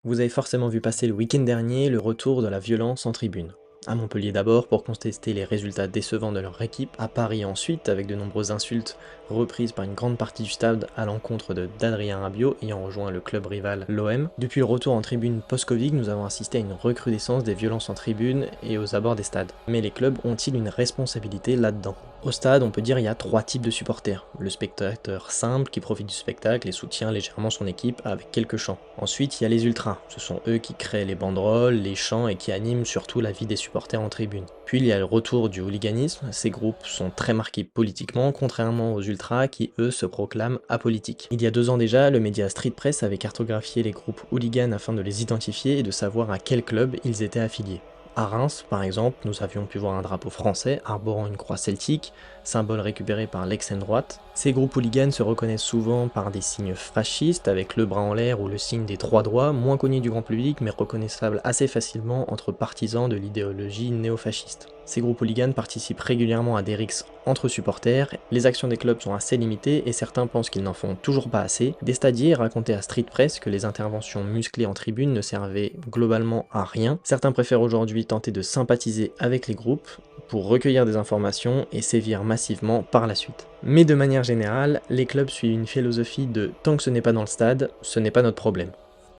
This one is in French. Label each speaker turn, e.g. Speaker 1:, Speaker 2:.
Speaker 1: Vous avez forcément vu passer le week-end dernier le retour de la violence en tribune. À Montpellier d'abord pour contester les résultats décevants de leur équipe, à Paris ensuite avec de nombreuses insultes reprises par une grande partie du stade à l'encontre d'Adrien Rabiot ayant rejoint le club rival l'OM. Depuis le retour en tribune post-Covid, nous avons assisté à une recrudescence des violences en tribune et aux abords des stades. Mais les clubs ont-ils une responsabilité là-dedans? Au stade, on peut dire il y a trois types de supporters. Le spectateur simple qui profite du spectacle et soutient légèrement son équipe avec quelques chants. Ensuite, il y a les ultras. Ce sont eux qui créent les banderoles, les chants et qui animent surtout la vie des supporters en tribune. Puis il y a le retour du hooliganisme. Ces groupes sont très marqués politiquement, contrairement aux ultras qui, eux, se proclament apolitiques. Il y a 2 ans déjà, le média Street Press avait cartographié les groupes hooligans afin de les identifier et de savoir à quel club ils étaient affiliés. À Reims, par exemple, nous avions pu voir un drapeau français arborant une croix celtique, symbole récupéré par l'extrême droite. Ces groupes hooligans se reconnaissent souvent par des signes fascistes, avec le bras en l'air ou le signe des trois doigts, moins connus du grand public mais reconnaissables assez facilement entre partisans de l'idéologie néofasciste. Ces groupes hooligans participent régulièrement à des rixes entre supporters, les actions des clubs sont assez limitées et certains pensent qu'ils n'en font toujours pas assez. Des stadiers racontaient à Street Press que les interventions musclées en tribune ne servaient globalement à rien. Certains préfèrent aujourd'hui tenter de sympathiser avec les groupes pour recueillir des informations et sévir massivement par la suite. Mais de manière générale, les clubs suivent une philosophie de « tant que ce n'est pas dans le stade, ce n'est pas notre problème ».